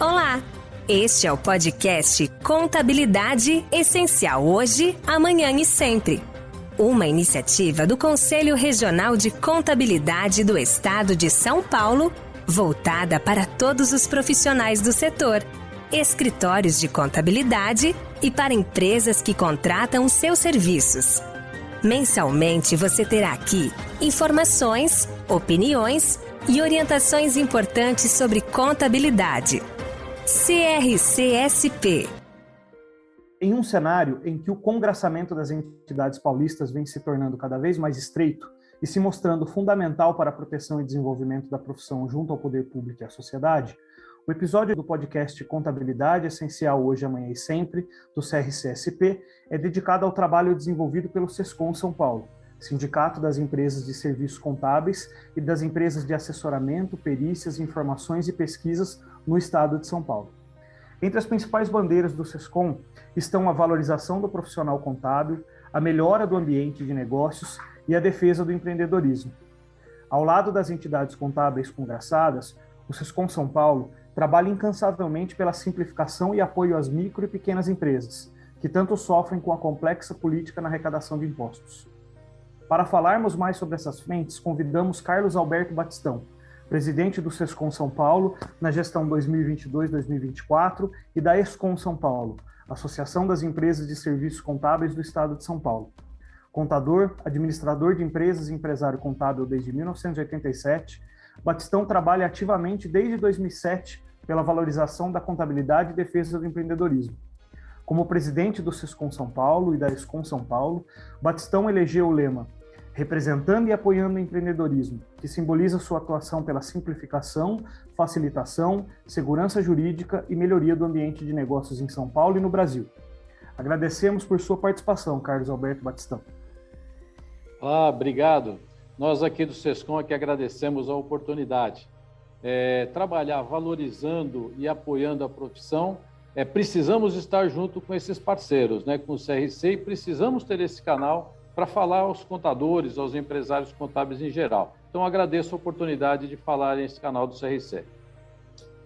Olá! Este é o podcast Contabilidade Essencial Hoje, Amanhã e Sempre. Uma iniciativa do Conselho Regional de Contabilidade do Estado de São Paulo, voltada para todos os profissionais do setor, escritórios de contabilidade e para empresas que contratam seus serviços. Mensalmente você terá aqui informações, opiniões e orientações importantes sobre contabilidade. CRCSP. Em um cenário em que o congraçamento das entidades paulistas vem se tornando cada vez mais estreito e se mostrando fundamental para a proteção e desenvolvimento da profissão junto ao poder público e à sociedade, o episódio do podcast Contabilidade Essencial Hoje, Amanhã e Sempre, do CRCSP, é dedicado ao trabalho desenvolvido pelo SESCOM São Paulo, Sindicato das Empresas de Serviços Contábeis e das Empresas de Assessoramento, Perícias, Informações e Pesquisas no Estado de São Paulo. Entre as principais bandeiras do SESCOM estão a valorização do profissional contábil, a melhora do ambiente de negócios e a defesa do empreendedorismo. Ao lado das entidades contábeis congraçadas, o SESCOM São Paulo trabalha incansavelmente pela simplificação e apoio às micro e pequenas empresas, que tanto sofrem com a complexa política na arrecadação de impostos. Para falarmos mais sobre essas frentes, convidamos Carlos Alberto Batistão, presidente do SESCOM São Paulo na gestão 2022-2024 e da ESCOM São Paulo, Associação das Empresas de Serviços Contábeis do Estado de São Paulo. Contador, administrador de empresas e empresário contábil desde 1987, Batistão trabalha ativamente desde 2007 pela valorização da contabilidade e defesa do empreendedorismo. Como presidente do SESCOM São Paulo e da ESCOM São Paulo, Batistão elegeu o lema "Representando e apoiando o empreendedorismo", que simboliza sua atuação pela simplificação, facilitação, segurança jurídica e melhoria do ambiente de negócios em São Paulo e no Brasil. Agradecemos por sua participação, Carlos Alberto Batistão. Obrigado. Nós aqui do SESCOM é que agradecemos a oportunidade. Trabalhar valorizando e apoiando a profissão, precisamos estar junto com esses parceiros, né, com o CRC, e precisamos ter esse canal para falar aos contadores, aos empresários contábeis em geral. Então, agradeço a oportunidade de falar nesse canal do CRC.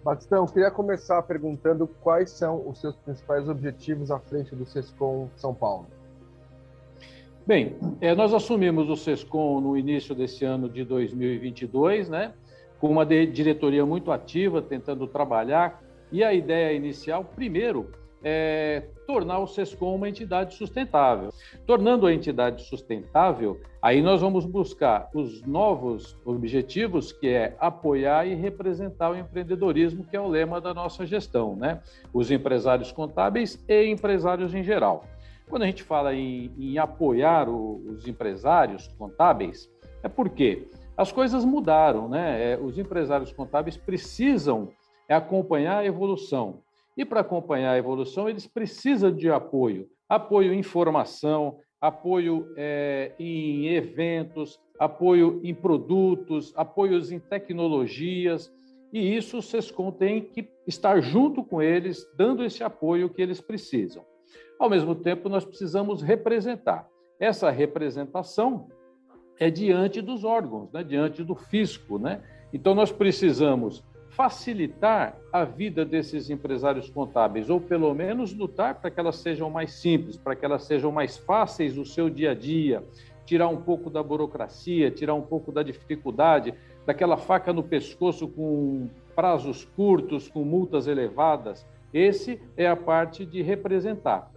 Batistão, queria começar perguntando quais são os seus principais objetivos à frente do SESCOM São Paulo. Bem, nós assumimos o SESCOM no início desse ano de 2022, né, com uma diretoria muito ativa, tentando trabalhar, e a ideia inicial, primeiro, é tornar o SESCOM uma entidade sustentável. Tornando a entidade sustentável, aí nós vamos buscar os novos objetivos, que é apoiar e representar o empreendedorismo, que é o lema da nossa gestão, né? Os empresários contábeis e empresários em geral. Quando a gente fala em apoiar os empresários contábeis, é porque as coisas mudaram, né? Os empresários contábeis precisam acompanhar a evolução. E para acompanhar a evolução, eles precisam de apoio em formação, apoio em eventos, apoio em produtos, apoios em tecnologias, e isso o SESCOM tem que estar junto com eles, dando esse apoio que eles precisam. Ao mesmo tempo, nós precisamos representar. Essa representação é diante dos órgãos, né? Diante do fisco, né? Então, nós precisamos facilitar a vida desses empresários contábeis, ou pelo menos lutar para que elas sejam mais simples, para que elas sejam mais fáceis no seu dia a dia, tirar um pouco da burocracia, tirar um pouco da dificuldade, daquela faca no pescoço com prazos curtos, com multas elevadas. Esse é a parte de representar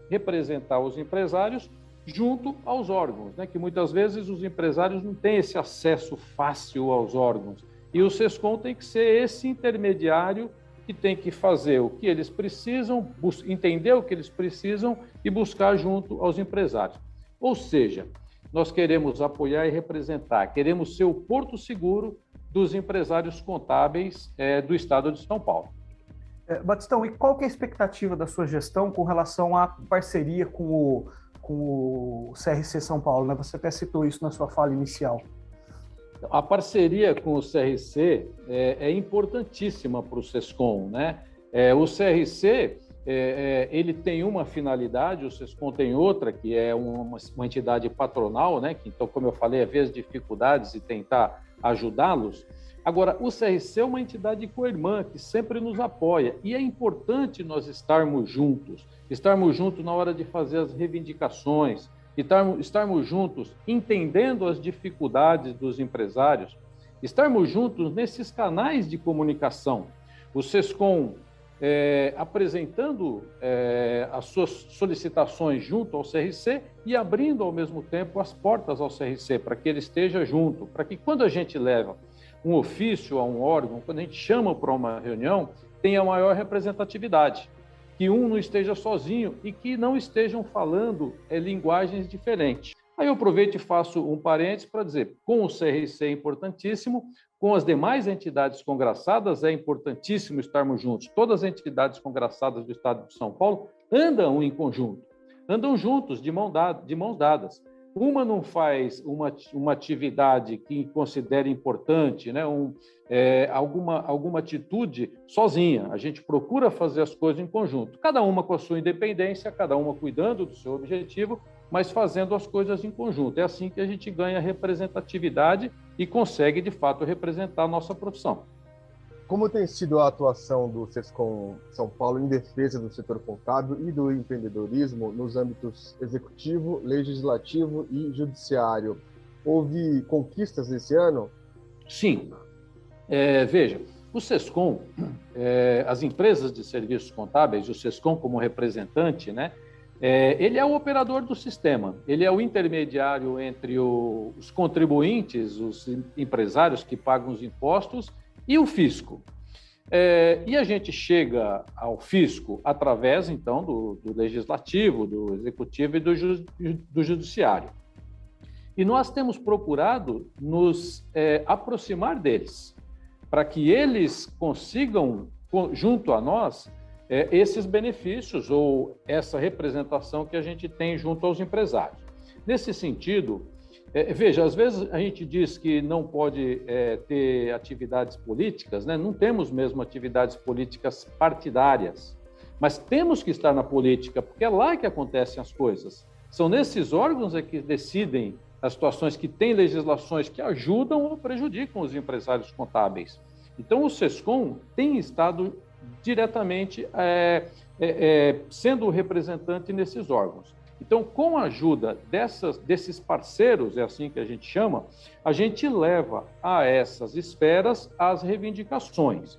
os empresários junto aos órgãos, né? Que muitas vezes os empresários não têm esse acesso fácil aos órgãos. E o SESCOM tem que ser esse intermediário que tem que fazer o que eles precisam, entender o que eles precisam e buscar junto aos empresários. Ou seja, nós queremos apoiar e representar, queremos ser o porto seguro dos empresários contábeis do Estado de São Paulo. Batistão, e qual que é a expectativa da sua gestão com relação à parceria com o CRC São Paulo, né? Você até citou isso na sua fala inicial. A parceria com o CRC é importantíssima para o SESCOM, né? O CRC ele tem uma finalidade, o SESCOM tem outra, que é uma entidade patronal, né? Que, então, como eu falei, é ver as dificuldades e tentar ajudá-los. Agora, o CRC é uma entidade co-irmã que sempre nos apoia e é importante nós estarmos juntos na hora de fazer as reivindicações, estarmos juntos entendendo as dificuldades dos empresários, estarmos juntos nesses canais de comunicação. O SESCOM apresentando as suas solicitações junto ao CRC e abrindo ao mesmo tempo as portas ao CRC para que ele esteja junto, para que quando a gente leva um ofício a um órgão, quando a gente chama para uma reunião, tenha maior representatividade, que um não esteja sozinho e que não estejam falando linguagens diferentes. Aí eu aproveito e faço um parênteses para dizer, com o CRC é importantíssimo, com as demais entidades congraçadas é importantíssimo estarmos juntos. Todas as entidades congraçadas do Estado de São Paulo andam em conjunto, andam juntos, de mãos dadas. Uma não faz uma atividade que considere importante, né? Alguma atitude sozinha. A gente procura fazer as coisas em conjunto, cada uma com a sua independência, cada uma cuidando do seu objetivo, mas fazendo as coisas em conjunto. É assim que a gente ganha representatividade e consegue, de fato, representar a nossa profissão. Como tem sido a atuação do SESCOM São Paulo em defesa do setor contábil e do empreendedorismo nos âmbitos executivo, legislativo e judiciário? Houve conquistas nesse ano? Sim. Veja, o SESCOM, as empresas de serviços contábeis, o SESCOM como representante, né, ele é o operador do sistema, ele é o intermediário entre os contribuintes, os empresários que pagam os impostos, e o fisco. E a gente chega ao fisco através, então, do legislativo, do executivo e do judiciário. E nós temos procurado nos aproximar deles, para que eles consigam, junto a nós, esses benefícios ou essa representação que a gente tem junto aos empresários. Nesse sentido, veja, às vezes a gente diz que não pode ter atividades políticas, né? Não temos mesmo atividades políticas partidárias, mas temos que estar na política, porque é lá que acontecem as coisas. São nesses órgãos que decidem as situações que têm legislações que ajudam ou prejudicam os empresários contábeis. Então, o SESCOM tem estado diretamente sendo representante nesses órgãos. Então, com a ajuda desses parceiros, é assim que a gente chama, a gente leva a essas esferas as reivindicações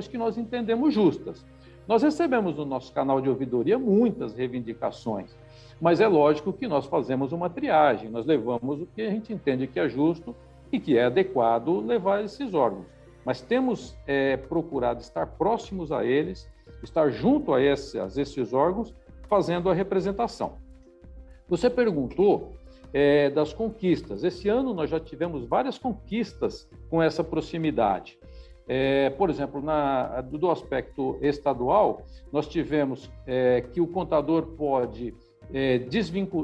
que nós entendemos justas. Nós recebemos no nosso canal de ouvidoria muitas reivindicações, mas é lógico que nós fazemos uma triagem, nós levamos o que a gente entende que é justo e que é adequado levar a esses órgãos. Mas temos procurado estar próximos a eles, estar junto a esses órgãos, fazendo a representação. Você perguntou das conquistas. Esse ano nós já tivemos várias conquistas com essa proximidade. Por exemplo, do aspecto estadual, nós tivemos que o contador pode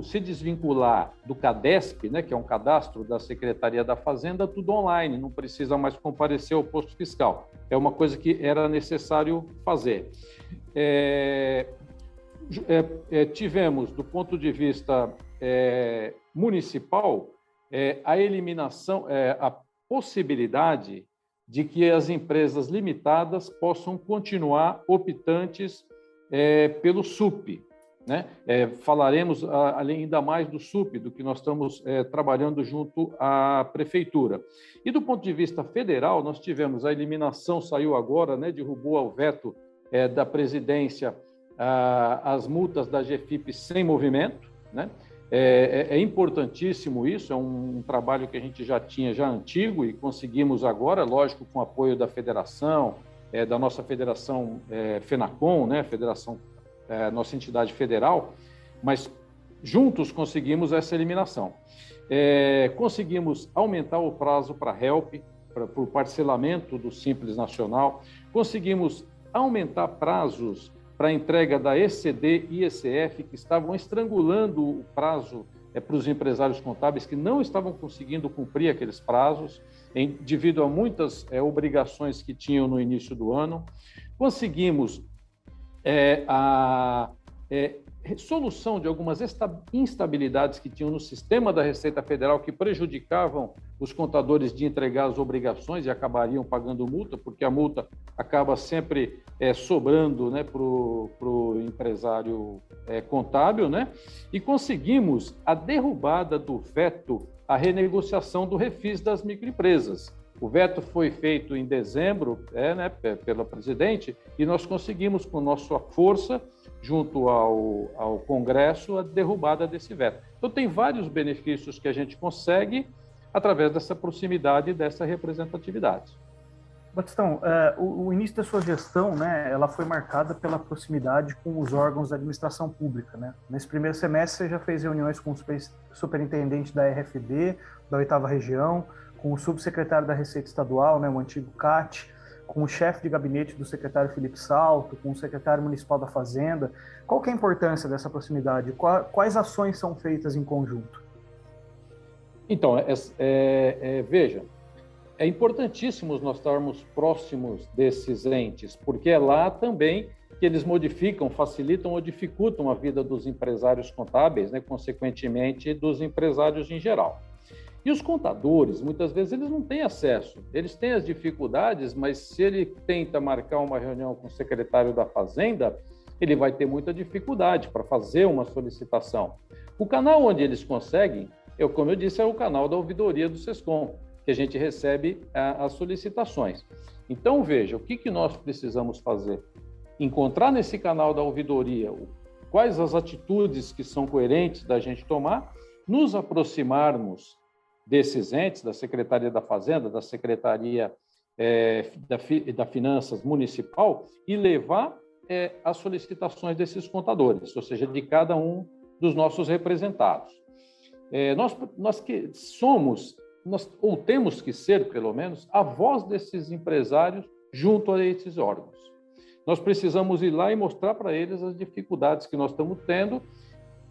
se desvincular do CADESP, né, que é um cadastro da Secretaria da Fazenda, tudo online, não precisa mais comparecer ao posto fiscal. É uma coisa que era necessário fazer. Tivemos, do ponto de vista municipal, a eliminação, a possibilidade de que as empresas limitadas possam continuar optantes pelo SUP. Né? Falaremos ainda mais do SUP, do que nós estamos trabalhando junto à Prefeitura. E do ponto de vista federal, nós tivemos a eliminação, saiu agora, né, derrubou ao veto da presidência as multas da GFIP sem movimento. Né? É importantíssimo isso, é um trabalho que a gente já tinha antigo e conseguimos agora, lógico, com o apoio da federação, da nossa federação FENACOM, né, Federação nossa entidade federal, mas juntos conseguimos essa eliminação. Conseguimos aumentar o prazo para HELP, para o parcelamento do Simples Nacional, conseguimos aumentar prazos para a entrega da ECD e ECF, que estavam estrangulando o prazo para os empresários contábeis que não estavam conseguindo cumprir aqueles prazos, devido a muitas obrigações que tinham no início do ano. Conseguimos a solução de algumas instabilidades que tinham no sistema da Receita Federal que prejudicavam os contadores de entregar as obrigações e acabariam pagando multa, porque a multa acaba sempre sobrando, né, para o empresário contábil, né? E conseguimos a derrubada do veto à renegociação do refis das microempresas. O veto foi feito em dezembro, né, pela presidente, e nós conseguimos, com nossa força, junto ao Congresso, a derrubada desse veto. Então, tem vários benefícios que a gente consegue através dessa proximidade e dessa representatividade. Batistão, o início da sua gestão, né, ela foi marcada pela proximidade com os órgãos da administração pública, né? Nesse primeiro semestre, você já fez reuniões com o superintendente da RFD, da 8ª Região, com o subsecretário da Receita Estadual, né, o antigo CAT, com o chefe de gabinete do secretário Felipe Salto, com o secretário municipal da Fazenda. Qual que é a importância dessa proximidade? Quais ações são feitas em conjunto? Então, veja, é importantíssimo nós estarmos próximos desses entes, porque é lá também que eles modificam, facilitam ou dificultam a vida dos empresários contábeis, né, consequentemente dos empresários em geral. E os contadores, muitas vezes, eles não têm acesso. Eles têm as dificuldades, mas se ele tenta marcar uma reunião com o secretário da Fazenda, ele vai ter muita dificuldade para fazer uma solicitação. O canal onde eles conseguem, como eu disse, é o canal da ouvidoria do SESCOM, que a gente recebe as solicitações. Então, veja, o que nós precisamos fazer? Encontrar nesse canal da ouvidoria quais as atitudes que são coerentes da gente tomar, nos aproximarmos desses entes, da Secretaria da Fazenda, da Secretaria da Finanças Municipal, e levar as solicitações desses contadores, ou seja, de cada um dos nossos representados. Nós que somos, ou temos que ser, pelo menos, a voz desses empresários junto a esses órgãos. Nós precisamos ir lá e mostrar para eles as dificuldades que nós estamos tendo,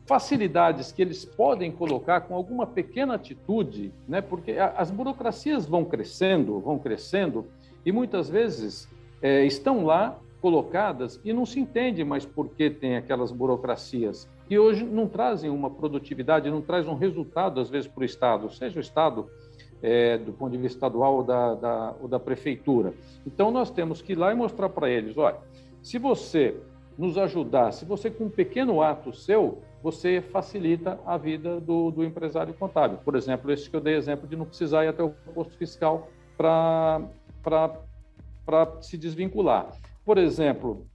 facilidades que eles podem colocar com alguma pequena atitude, né? Porque as burocracias vão crescendo, e muitas vezes estão lá colocadas e não se entende mais por que tem aquelas burocracias, que hoje não trazem uma produtividade, não trazem um resultado, às vezes, para o Estado, seja o Estado do ponto de vista estadual ou da prefeitura. Então, nós temos que ir lá e mostrar para eles, olha, se você nos ajudar, se você, com um pequeno ato seu, você facilita a vida do empresário contábil. Por exemplo, esse que eu dei exemplo de não precisar ir até o posto fiscal para se desvincular. Por exemplo,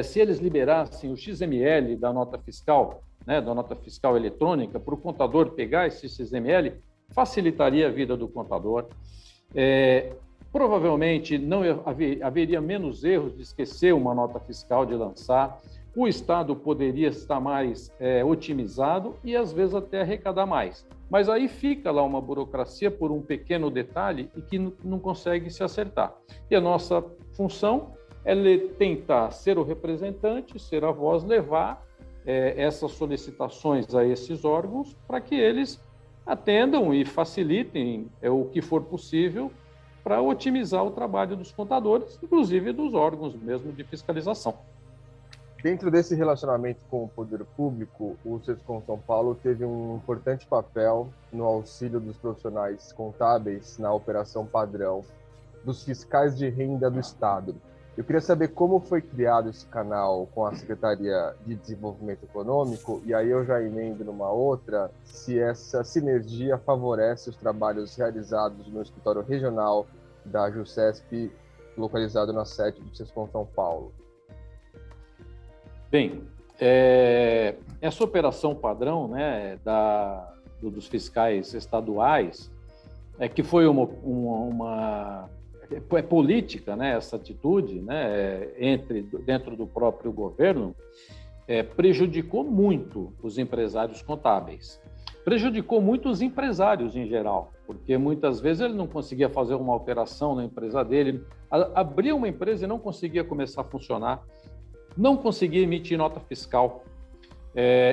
se eles liberassem o XML da nota fiscal, né, da nota fiscal eletrônica, para o contador pegar esse XML, facilitaria a vida do contador. Provavelmente não haveria menos erros de esquecer uma nota fiscal, de lançar. O Estado poderia estar mais otimizado e, às vezes, até arrecadar mais. Mas aí fica lá uma burocracia por um pequeno detalhe e que não consegue se acertar. E a nossa função é tentar ser o representante, ser a voz, levar essas solicitações a esses órgãos para que eles atendam e facilitem o que for possível para otimizar o trabalho dos contadores, inclusive dos órgãos mesmo de fiscalização. Dentro desse relacionamento com o poder público, o SESCOM São Paulo teve um importante papel no auxílio dos profissionais contábeis na operação padrão dos fiscais de renda do Estado. Eu queria saber como foi criado esse canal com a Secretaria de Desenvolvimento Econômico, e aí eu já emendo numa outra, se essa sinergia favorece os trabalhos realizados no escritório regional da JUSESP, localizado na sede do SESCOM São Paulo. Bem, essa operação padrão, né, dos fiscais estaduais, que foi uma política, né, essa atitude, né, dentro do próprio governo, prejudicou muito os empresários contábeis. Prejudicou muito os empresários em geral, porque muitas vezes ele não conseguia fazer uma operação na empresa dele, abria uma empresa e não conseguia começar a funcionar, não conseguia emitir nota fiscal.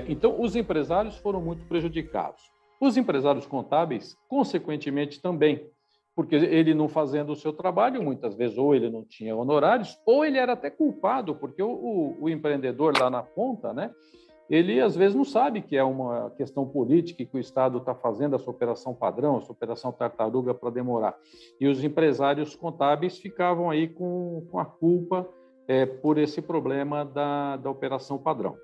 Então, os empresários foram muito prejudicados. Os empresários contábeis, consequentemente, também, porque ele não fazendo o seu trabalho, muitas vezes, ou ele não tinha honorários, ou ele era até culpado, porque o empreendedor lá na ponta, né, ele às vezes não sabe que é uma questão política e que o Estado está fazendo essa operação padrão, essa operação tartaruga para demorar. E os empresários contábeis ficavam aí com a culpa por esse problema da operação padrão.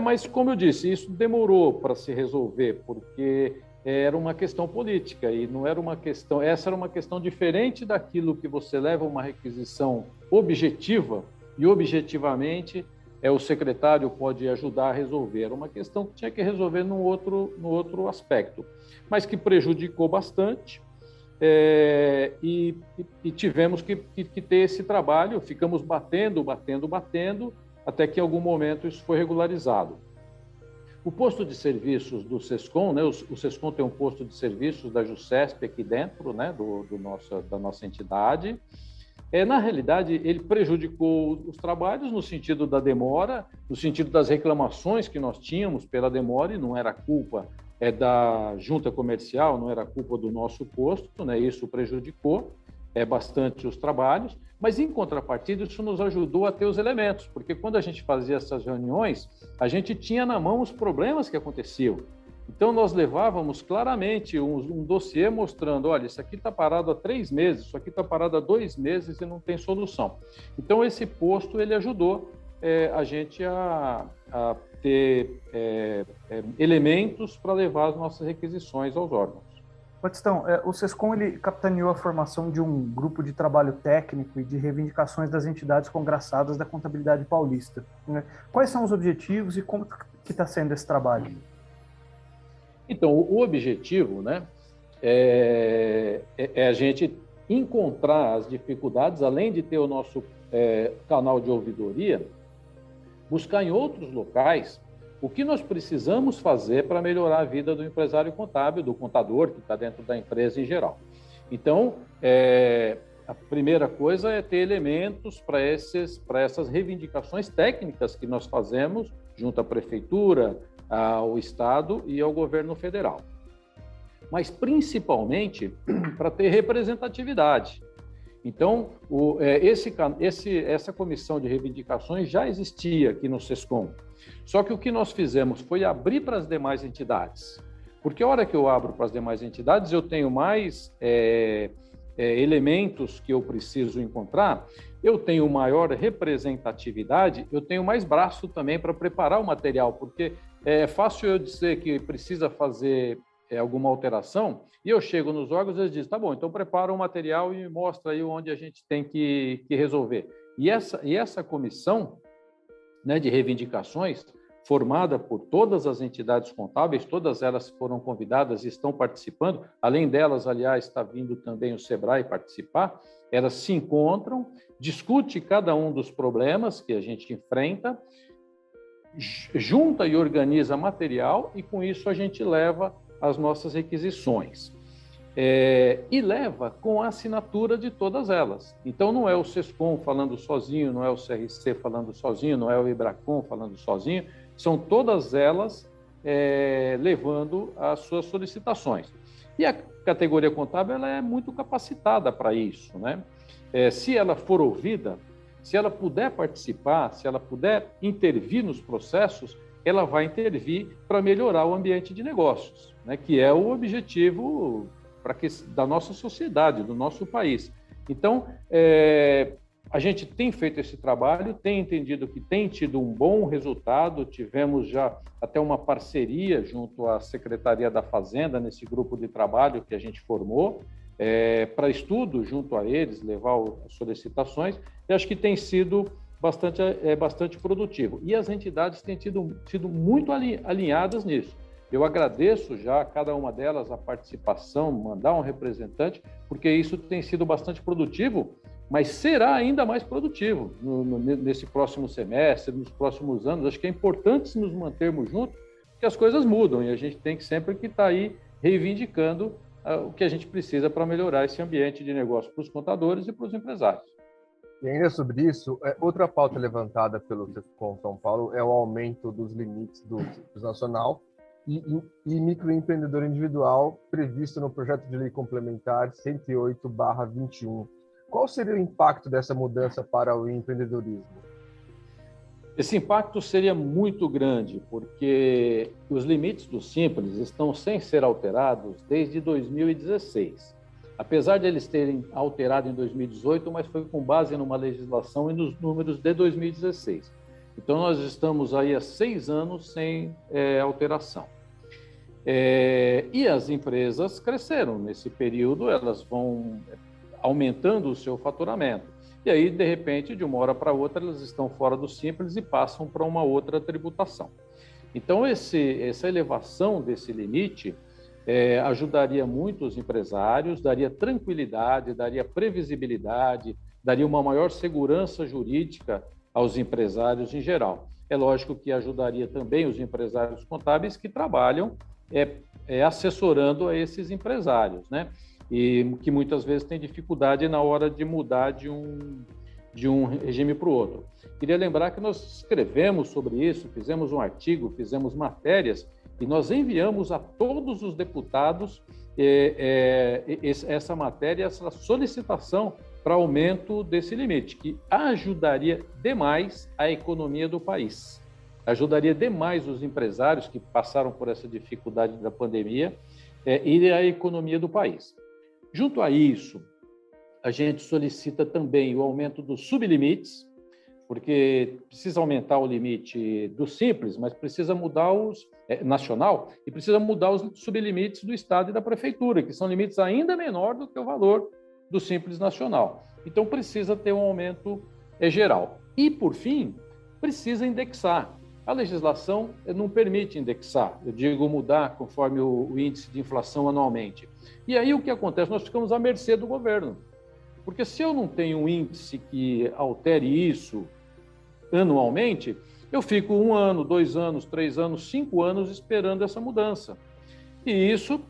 Mas, como eu disse, isso demorou para se resolver, porque era uma questão política e não era uma questão. Essa era uma questão diferente daquilo que você leva uma requisição objetiva e objetivamente o secretário pode ajudar a resolver. Era uma questão que tinha que resolver no outro aspecto, mas que prejudicou bastante e tivemos que ter esse trabalho. Ficamos batendo, até que em algum momento isso foi regularizado. O posto de serviços do SESCOM, né, o SESCOM tem um posto de serviços da JUSCESP aqui dentro, né, da nossa entidade. Na realidade, ele prejudicou os trabalhos no sentido da demora, no sentido das reclamações que nós tínhamos pela demora, e não era culpa da junta comercial, não era culpa do nosso posto, né? Isso prejudicou bastante os trabalhos, mas em contrapartida isso nos ajudou a ter os elementos, porque quando a gente fazia essas reuniões, a gente tinha na mão os problemas que aconteciam. Então, nós levávamos claramente um dossiê mostrando, olha, isso aqui está parado há 3 meses, isso aqui está parado há 2 meses e não tem solução. Então, esse posto, ele ajudou a gente a ter elementos para levar as nossas requisições aos órgãos. Batistão, o SESCOM ele capitaneou a formação de um grupo de trabalho técnico e de reivindicações das entidades congraçadas da contabilidade paulista, né? Quais são os objetivos e como que está sendo esse trabalho? Então, o objetivo, né, é a gente encontrar as dificuldades, além de ter o nosso canal de ouvidoria, buscar em outros locais o que nós precisamos fazer para melhorar a vida do empresário contábil, do contador que está dentro da empresa em geral. Então, a primeira coisa é ter elementos para essas reivindicações técnicas que nós fazemos junto à prefeitura, ao Estado e ao governo federal. Mas, principalmente, para ter representatividade. Então, essa comissão de reivindicações já existia aqui no SESCOM. Só que o que nós fizemos foi abrir para as demais entidades. Porque a hora que eu abro para as demais entidades, eu tenho mais elementos que eu preciso encontrar, eu tenho maior representatividade, eu tenho mais braço também para preparar o material, porque é fácil eu dizer que precisa fazer alguma alteração, e eu chego nos órgãos e eles dizem, tá bom, então prepara um material e mostra aí onde a gente tem que resolver. E essa comissão, né, de reivindicações, formada por todas as entidades contábeis, todas elas foram convidadas e estão participando, além delas, aliás, está vindo também o SEBRAE participar, elas se encontram, discute cada um dos problemas que a gente enfrenta, junta e organiza material e com isso a gente leva as nossas requisições. E leva com a assinatura de todas elas. Então não é o SESCOM falando sozinho, não é o CRC falando sozinho, não é o IBRACON falando sozinho, são todas elas levando as suas solicitações. E a categoria contábil ela é muito capacitada para isso, né? Se ela for ouvida, se ela puder participar, se ela puder intervir nos processos, ela vai intervir para melhorar o ambiente de negócios, né, que é o objetivo da nossa sociedade, do nosso país. Então, a gente tem feito esse trabalho, tem entendido que tem tido um bom resultado, tivemos já até uma parceria junto à Secretaria da Fazenda, nesse grupo de trabalho que a gente formou, para estudo junto a eles, levar as solicitações, e acho que tem sido bastante produtivo. E as entidades têm sido muito alinhadas nisso. Eu agradeço já a cada uma delas a participação, mandar um representante, porque isso tem sido bastante produtivo, mas será ainda mais produtivo nesse próximo semestre, nos próximos anos. Acho que é importante nos mantermos juntos, porque as coisas mudam e a gente tem que sempre estar aí reivindicando o que a gente precisa para melhorar esse ambiente de negócio para os contadores e para os empresários. E ainda sobre isso, outra pauta levantada pelo SESCOM São Paulo é o aumento dos limites do Simples Nacional e microempreendedor individual previsto no projeto de lei complementar 108/21. Qual seria o impacto dessa mudança para o empreendedorismo? Esse impacto seria muito grande, porque os limites do Simples estão sem ser alterados desde 2016. Apesar de eles terem alterado em 2018, mas foi com base numa legislação e nos números de 2016. Então, nós estamos aí há 6 anos sem alteração. E as empresas cresceram nesse período, elas vão aumentando o seu faturamento. E aí, de repente, de uma hora para outra, elas estão fora do Simples e passam para uma outra tributação. Então, essa elevação desse limite ajudaria muito os empresários, daria tranquilidade, daria previsibilidade, daria uma maior segurança jurídica aos empresários em geral. É lógico que ajudaria também os empresários contábeis que trabalham assessorando a esses empresários, né? E que muitas vezes têm dificuldade na hora de mudar de um regime para o outro. Queria lembrar que nós escrevemos sobre isso, fizemos um artigo, fizemos matérias, e nós enviamos a todos os deputados essa matéria, essa solicitação para aumento desse limite, que ajudaria demais a economia do país, ajudaria demais os empresários que passaram por essa dificuldade da pandemia e a economia do país. Junto a isso, a gente solicita também o aumento dos sublimites, porque precisa aumentar o limite do Simples, mas precisa mudar os nacional e precisa mudar os sublimites do Estado e da Prefeitura, que são limites ainda menor do que o valor do Simples nacional. Então, precisa ter um aumento geral. E, por fim, precisa indexar. A legislação não permite indexar, eu digo mudar conforme o índice de inflação anualmente. E aí o que acontece? Nós ficamos à mercê do governo. Porque se eu não tenho um índice que altere isso anualmente, eu fico 1 ano, 2 anos, 3 anos, 5 anos esperando essa mudança. E isso,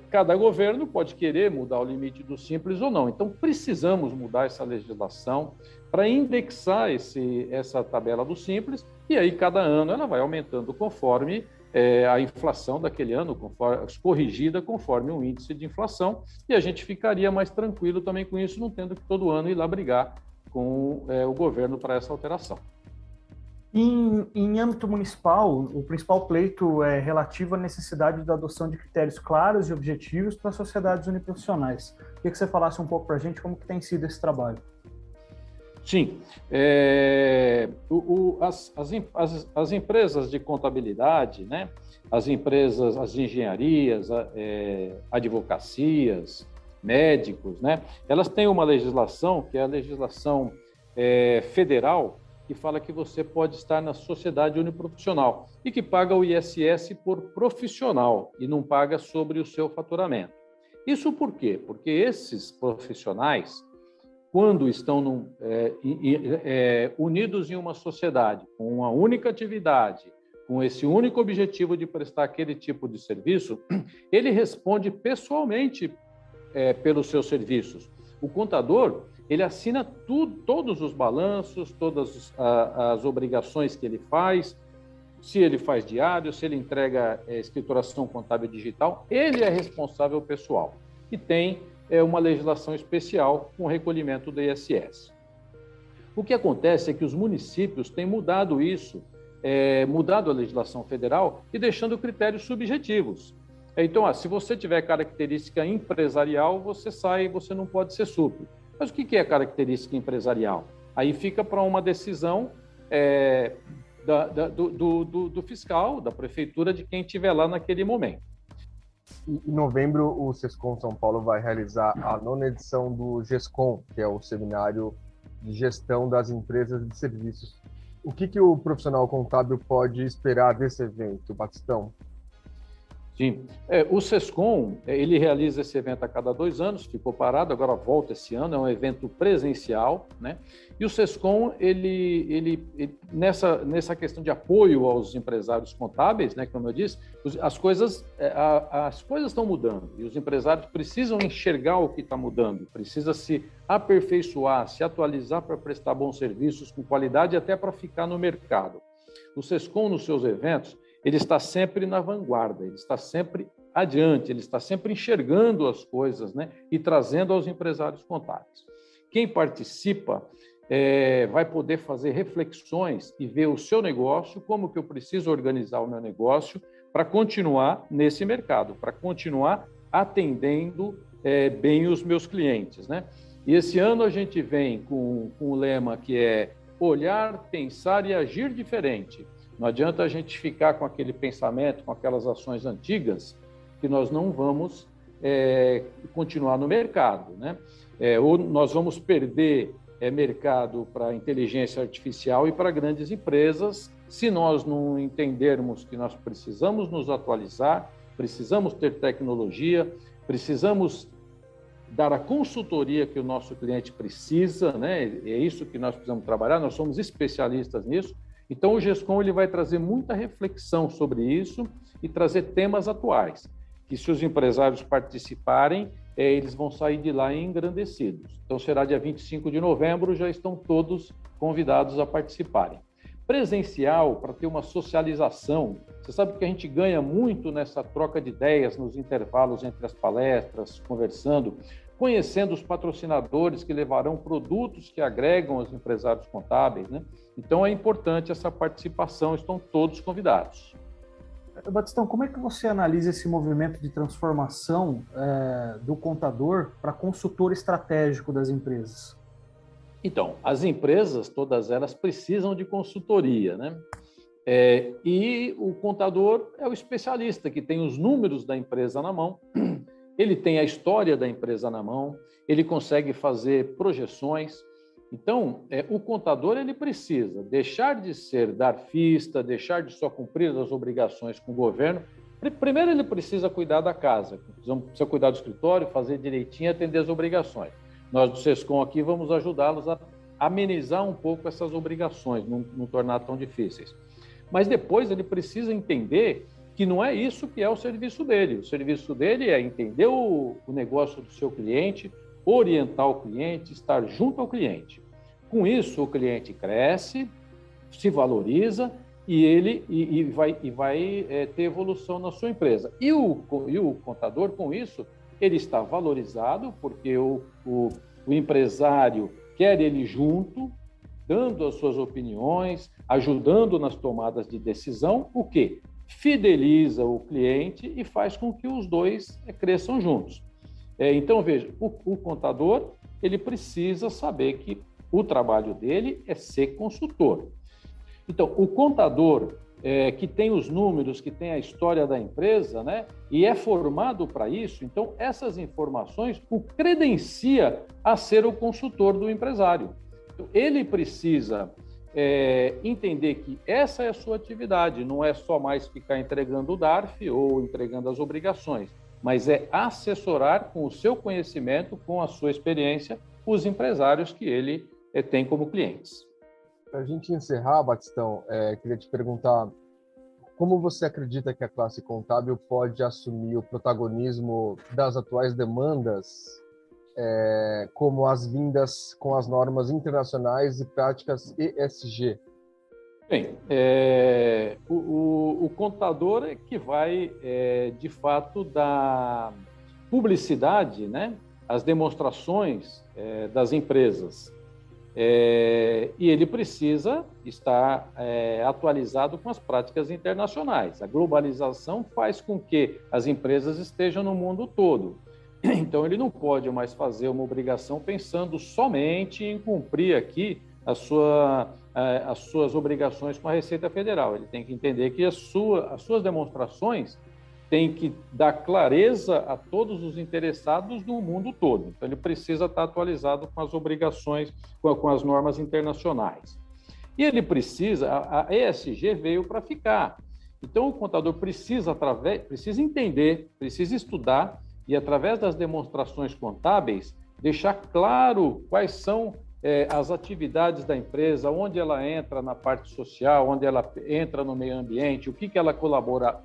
cada governo pode querer mudar o limite do Simples ou não. Então, precisamos mudar essa legislação para indexar essa tabela do Simples, e aí cada ano ela vai aumentando conforme a inflação daquele ano, corrigida conforme o âmbito de inflação, e a gente ficaria mais tranquilo também com isso, não tendo que todo ano ir lá brigar com o governo para essa alteração. Em âmbito municipal, o principal pleito é relativo à necessidade da adoção de critérios claros e objetivos para sociedades uniprofissionais. Queria que você falasse um pouco para a gente como que tem sido esse trabalho. Sim, as empresas de contabilidade, né, as empresas, as engenharias, advocacias, médicos, né, elas têm uma legislação, que é a legislação federal, que fala que você pode estar na sociedade uniprofissional e que paga o ISS por profissional e não paga sobre o seu faturamento. Isso por quê? Porque esses profissionais, quando estão unidos em uma sociedade, com uma única atividade, com esse único objetivo de prestar aquele tipo de serviço, ele responde pessoalmente pelos seus serviços. O contador, ele assina todos os balanços, todas as obrigações que ele faz, se ele faz diário, se ele entrega escrituração contábil digital, ele é responsável pessoal e tem uma legislação especial com o recolhimento do ISS. O que acontece é que os municípios têm mudado isso, mudado a legislação federal e deixando critérios subjetivos. Então, se você tiver característica empresarial, você não pode ser SUP. Mas o que é característica empresarial? Aí fica para uma decisão do fiscal, da prefeitura, de quem estiver lá naquele momento. Em novembro, o Sescom São Paulo vai realizar a 9ª edição do GESCOM, que é o Seminário de Gestão das Empresas de Serviços. O que o profissional contábil pode esperar desse evento, Batistão? Sim, o Sescom, ele realiza esse evento a cada 2 anos, ficou parado, agora volta esse ano, é um evento presencial, né? E o Sescom, ele nessa questão de apoio aos empresários contábeis, né, como eu disse, as coisas estão mudando e os empresários precisam enxergar o que está mudando, precisa se aperfeiçoar, se atualizar para prestar bons serviços com qualidade até para ficar no mercado. O Sescom, nos seus eventos, ele está sempre na vanguarda, ele está sempre adiante, ele está sempre enxergando as coisas, né, e trazendo aos empresários contábeis. Quem participa vai poder fazer reflexões e ver o seu negócio, como que eu preciso organizar o meu negócio para continuar nesse mercado, para continuar atendendo bem os meus clientes, né? E esse ano a gente vem com o lema que é olhar, pensar e agir diferente. Não adianta a gente ficar com aquele pensamento, com aquelas ações antigas, que nós não vamos continuar no mercado, né? Ou nós vamos perder mercado para inteligência artificial e para grandes empresas, se nós não entendermos que nós precisamos nos atualizar, precisamos ter tecnologia, precisamos dar a consultoria que o nosso cliente precisa, né? É isso que nós precisamos trabalhar, nós somos especialistas nisso. Então, o GESCOM ele vai trazer muita reflexão sobre isso e trazer temas atuais, que se os empresários participarem, eles vão sair de lá engrandecidos. Então, será dia 25 de novembro, já estão todos convidados a participarem. Presencial, para ter uma socialização, você sabe que a gente ganha muito nessa troca de ideias, nos intervalos entre as palestras, conversando, conhecendo os patrocinadores que levarão produtos que agregam aos empresários contábeis, né? Então, é importante essa participação, estão todos convidados. Batistão, como é que você analisa esse movimento de transformação do contador para consultor estratégico das empresas? Então, as empresas, todas elas, precisam de consultoria, né? E o contador é o especialista que tem os números da empresa na mão, ele tem a história da empresa na mão, ele consegue fazer projeções. Então, o contador ele precisa deixar de ser darfista, deixar de só cumprir as obrigações com o governo. Primeiro, ele precisa cuidar da casa, precisa cuidar do escritório, fazer direitinho e atender as obrigações. Nós do SESCOM aqui vamos ajudá-los a amenizar um pouco essas obrigações, não tornar tão difíceis. Mas depois ele precisa entender que não é isso que é o serviço dele. O serviço dele é entender o negócio do seu cliente, orientar o cliente, estar junto ao cliente. Com isso, o cliente cresce, se valoriza e vai ter evolução na sua empresa. E o contador, com isso, ele está valorizado porque o empresário quer ele junto, dando as suas opiniões, ajudando nas tomadas de decisão, o quê? Fideliza o cliente e faz com que os dois cresçam juntos. Então, veja, o contador ele precisa saber que o trabalho dele é ser consultor. Então, o contador que tem os números, que tem a história da empresa, né, e é formado para isso, então essas informações o credencia a ser o consultor do empresário. Então, ele precisa entender que essa é a sua atividade, não é só mais ficar entregando o DARF ou entregando as obrigações, mas é assessorar com o seu conhecimento, com a sua experiência, os empresários que ele tem como clientes. Para a gente encerrar, Batistão, queria te perguntar como você acredita que a classe contábil pode assumir o protagonismo das atuais demandas, como as vindas com as normas internacionais e práticas ESG? Bem, o contador é que vai, de fato, dar publicidade, né, às demonstrações das empresas. E ele precisa estar atualizado com as práticas internacionais. A globalização faz com que as empresas estejam no mundo todo. Então, ele não pode mais fazer uma obrigação pensando somente em cumprir aqui as suas obrigações com a Receita Federal. Ele tem que entender que as suas demonstrações têm que dar clareza a todos os interessados no mundo todo. Então, ele precisa estar atualizado com as obrigações, com as normas internacionais. E ele precisa, a ESG veio para ficar. Então, o contador precisa entender, precisa estudar e, através das demonstrações contábeis, deixar claro quais são as atividades da empresa, onde ela entra na parte social, onde ela entra no meio ambiente, o que ela colabora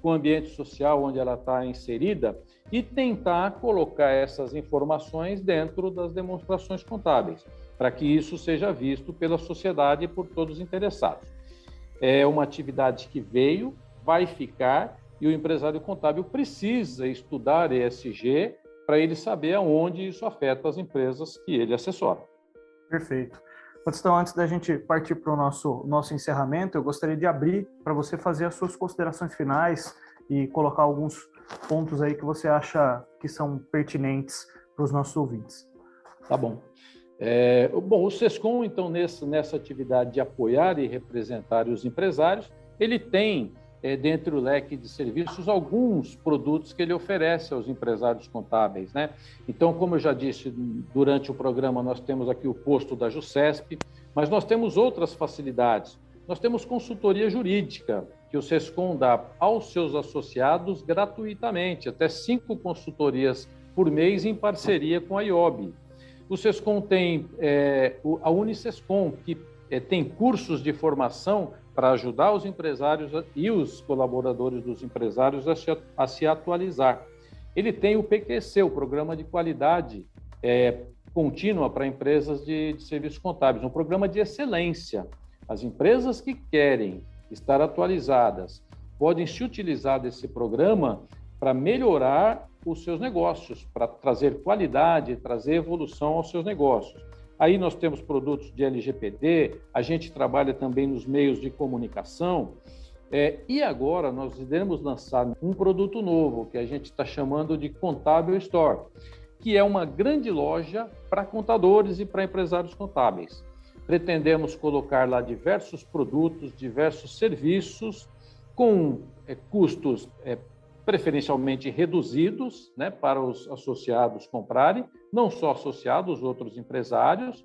com o ambiente social onde ela está inserida e tentar colocar essas informações dentro das demonstrações contábeis, para que isso seja visto pela sociedade e por todos os interessados. É uma atividade que veio, vai ficar, e o empresário contábil precisa estudar ESG para ele saber aonde isso afeta as empresas que ele assessora. Perfeito. Então, antes da gente partir para o nosso encerramento, eu gostaria de abrir para você fazer as suas considerações finais e colocar alguns pontos aí que você acha que são pertinentes para os nossos ouvintes. Tá bom. O SESCOM, então, nessa atividade de apoiar e representar os empresários, ele tem, dentro do leque de serviços, alguns produtos que ele oferece aos empresários contábeis, né? Então, como eu já disse, durante o programa, nós temos aqui o posto da JUSCESP, mas nós temos outras facilidades. Nós temos consultoria jurídica, que o SESCOM dá aos seus associados gratuitamente, até 5 consultorias por mês em parceria com a IOB. O SESCOM tem a Unisescom, que tem cursos de formação para ajudar os empresários e os colaboradores dos empresários a se atualizar. Ele tem o PQC, o Programa de Qualidade Contínua para Empresas de Serviços Contábeis, um programa de excelência. As empresas que querem estar atualizadas podem se utilizar desse programa para melhorar os seus negócios, para trazer qualidade, trazer evolução aos seus negócios. Aí nós temos produtos de LGPD, a gente trabalha também nos meios de comunicação, e agora nós iremos lançar um produto novo, que a gente está chamando de Contábil Store, que é uma grande loja para contadores e para empresários contábeis. Pretendemos colocar lá diversos produtos, diversos serviços, com custos preferencialmente reduzidos, né, para os associados comprarem, não só associados, outros empresários,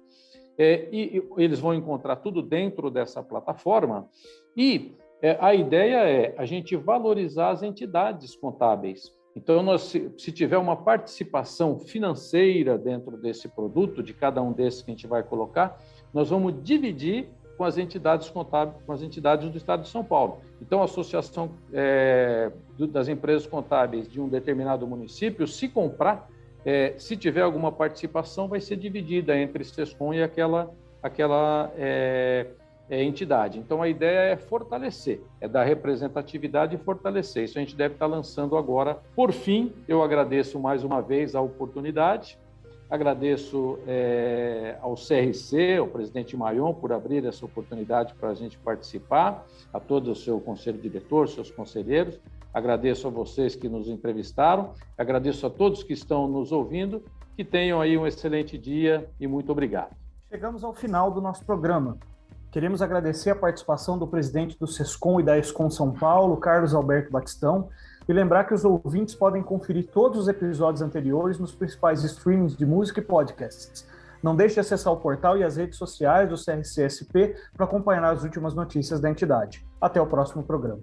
e eles vão encontrar tudo dentro dessa plataforma. E a ideia é a gente valorizar as entidades contábeis. Então, se tiver uma participação financeira dentro desse produto, de cada um desses que a gente vai colocar, nós vamos dividir com as entidades contábeis, com as entidades do Estado de São Paulo. Então, a associação das empresas contábeis de um determinado município, se comprar, se tiver alguma participação, vai ser dividida entre SESCOM e aquela entidade. Então, a ideia é fortalecer, é dar representatividade e fortalecer. Isso a gente deve estar lançando agora. Por fim, eu agradeço mais uma vez a oportunidade. Agradeço ao CRC, ao presidente Maion, por abrir essa oportunidade para a gente participar, a todo o seu conselho diretor, seus conselheiros. Agradeço a vocês que nos entrevistaram, agradeço a todos que estão nos ouvindo, que tenham aí um excelente dia e muito obrigado. Chegamos ao final do nosso programa. Queremos agradecer a participação do presidente do SESCOM e da ESCOM São Paulo, Carlos Alberto Batistão, e lembrar que os ouvintes podem conferir todos os episódios anteriores nos principais streamings de música e podcasts. Não deixe de acessar o portal e as redes sociais do CRCSP para acompanhar as últimas notícias da entidade. Até o próximo programa.